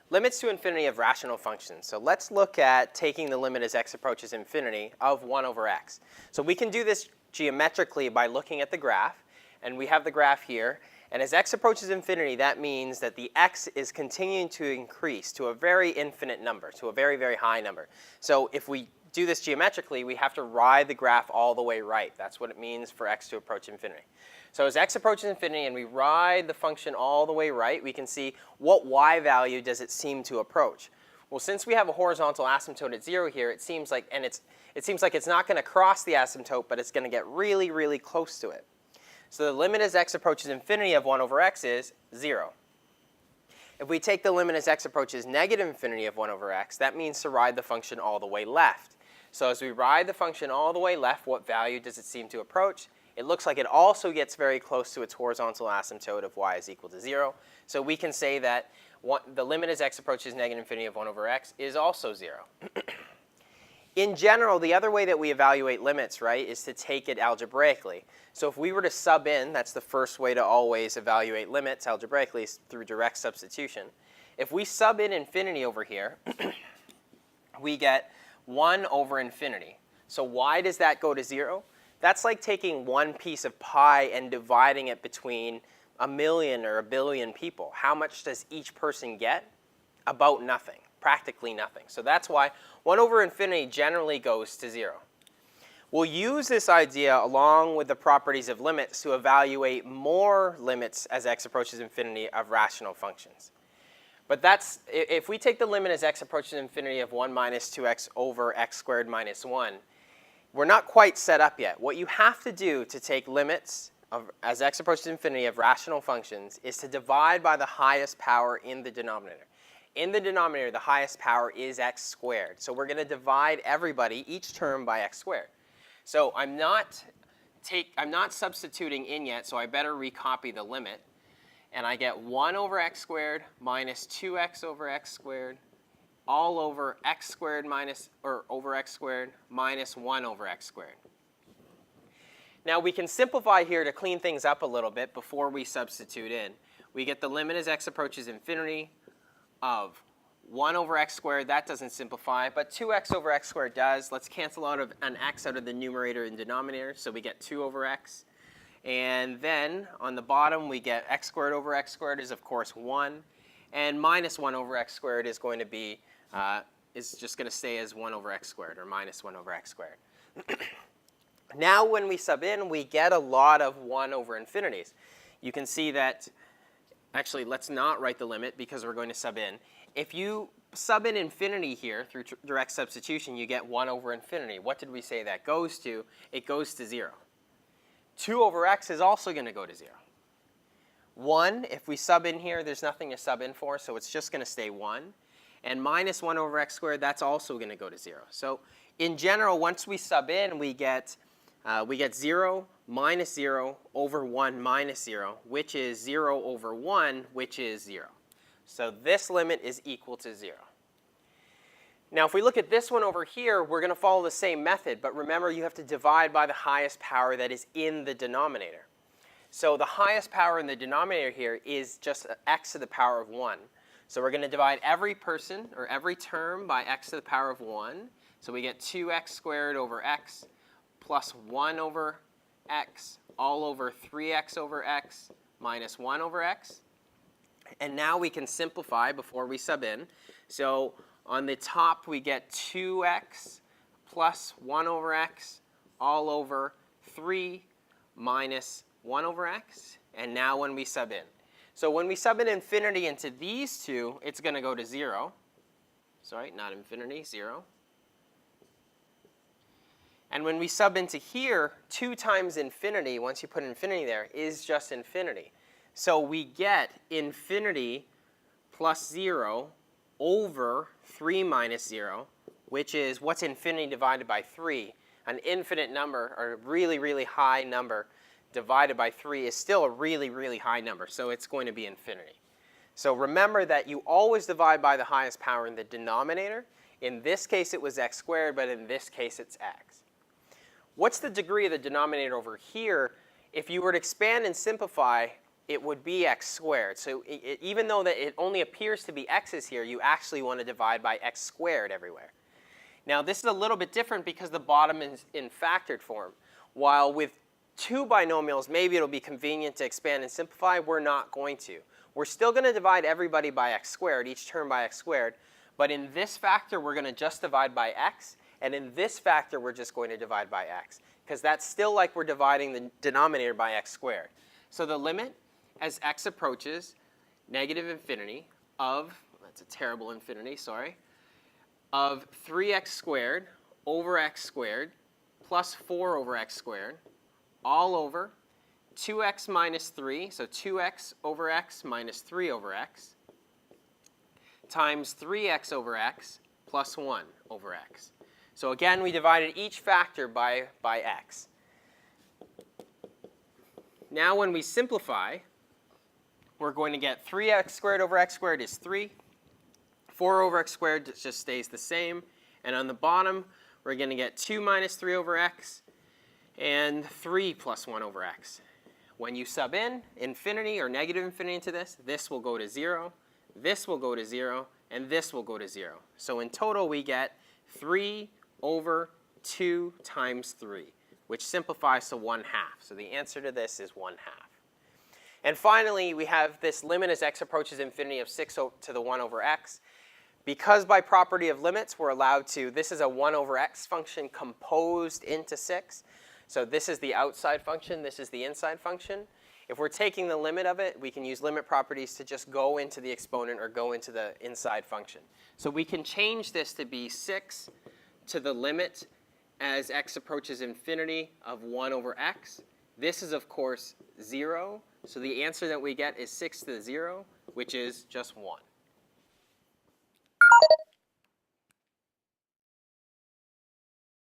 Limits to infinity of rational functions. So let's look at taking the limit as x approaches infinity of 1 over x. So we can do this geometrically by looking at the graph. And we have the graph here. And as x approaches infinity, that means that the x is continuing to increase to a very infinite number, to a very, very high number. So if we do this geometrically, we have to ride the graph all the way right. That's what it means for x to approach infinity. So as x approaches infinity and we ride the function all the way right, we can see what y value does it seem to approach. Well, since we have a horizontal asymptote at 0 here, it seems like it's not going to cross the asymptote, but it's going to get really, really close to it. So the limit as x approaches infinity of 1 over x is 0. If we take the limit as x approaches negative infinity of 1 over x, that means to ride the function all the way left. So as we ride the function all the way left, what value does it seem to approach? It looks like it also gets very close to its horizontal asymptote of y is equal to 0. So we can say that the limit as x approaches negative infinity of 1 over x is also 0. In general, the other way that we evaluate limits, right, is to take it algebraically. So if we were to sub in, that's the first way to always evaluate limits algebraically, is through direct substitution. If we sub in infinity over here, we get 1 over infinity. So why does that go to 0? That's like taking one piece of pie and dividing it between a million or a billion people. How much does each person get? About nothing, practically nothing. So that's why 1 over infinity generally goes to 0. We'll use this idea along with the properties of limits to evaluate more limits as x approaches infinity of rational functions. But if we take the limit as x approaches infinity of 1 minus 2x over x squared minus 1, we're not quite set up yet. What you have to do to take limits as x approaches infinity of rational functions is to divide by the highest power in the denominator. In the denominator, the highest power is x squared. So we're going to divide everybody, each term, by x squared. So I'm not substituting in yet, so I better recopy the limit. And I get 1 over x squared minus 2x over x squared all over x squared over x squared minus 1 over x squared. Now we can simplify here to clean things up a little bit before we substitute in. We get the limit as x approaches infinity of 1 over x squared. That doesn't simplify, but 2x over x squared does. Let's cancel out an x out of the numerator and denominator, so we get 2 over x. And then on the bottom, we get x squared over x squared is, of course, 1. And minus 1 over x squared is going to be is just going to stay as 1 over x squared, or minus 1 over x squared. Now when we sub in, we get a lot of 1 over infinities. You can see that, actually, let's not write the limit because we're going to sub in. If you sub in infinity here through direct substitution, you get 1 over infinity. What did we say that goes to? It goes to 0. 2 over x is also going to go to 0. 1, if we sub in here, there's nothing to sub in for, so it's just going to stay 1. And minus 1 over x squared, that's also going to go to 0. So in general, once we sub in, we get 0 minus 0 over 1 minus 0, which is 0 over 1, which is 0. So this limit is equal to 0. Now if we look at this one over here, we're going to follow the same method, but remember you have to divide by the highest power that is in the denominator. So the highest power in the denominator here is just x to the power of 1. So we're going to divide every person, or every term, by x to the power of 1. So we get 2x squared over x plus 1 over x all over 3x over x minus 1 over x. And now we can simplify before we sub in. So on the top, we get 2x plus 1 over x all over 3 minus 1 over x. And now when we sub in. So when we sub in infinity into these two, it's going to go to 0. Sorry, not infinity, 0. And when we sub into here, 2 times infinity, once you put infinity there, is just infinity. So we get infinity plus 0 over 3 minus 0, which is what's infinity divided by 3. An infinite number, or a really, really high number, divided by 3 is still a really, really high number, so it's going to be infinity. So remember that you always divide by the highest power in the denominator. In this case, it was x squared, but in this case, it's x. What's the degree of the denominator over here? If you were to expand and simplify, it would be x squared. So even though that it only appears to be x's here, you actually want to divide by x squared everywhere. Now this is a little bit different because the bottom is in factored form. While with two binomials, maybe it'll be convenient to expand and simplify, we're not going to. We're still going to divide everybody by x squared, each term by x squared, but in this factor we're going to just divide by x, and in this factor we're just going to divide by x, because that's still like we're dividing the denominator by x squared. So the limit as x approaches negative infinity of, that's a terrible infinity, sorry, of 3x squared over x squared plus 4 over x squared all over 2x minus 3, so 2x over x minus 3 over x, times 3x over x plus 1 over x. So again, we divided each factor by x. Now when we simplify, we're going to get 3x squared over x squared is 3. 4 over x squared just stays the same. And on the bottom, we're going to get 2 minus 3 over x and 3 plus 1 over x. When you sub in infinity or negative infinity into this will go to 0, this will go to 0, and this will go to 0. So in total, we get 3 over 2 times 3, which simplifies to 1/2. So the answer to this is 1/2. And finally, we have this limit as x approaches infinity of 6 to the 1 over x. Because by property of limits, we're allowed to, this is a 1 over x function composed into 6. So this is the outside function, this is the inside function. If we're taking the limit of it, we can use limit properties to just go into the exponent or go into the inside function. So we can change this to be 6 to the limit as x approaches infinity of 1 over x. This is, of course, 0. So the answer that we get is 6 to the 0, which is just 1.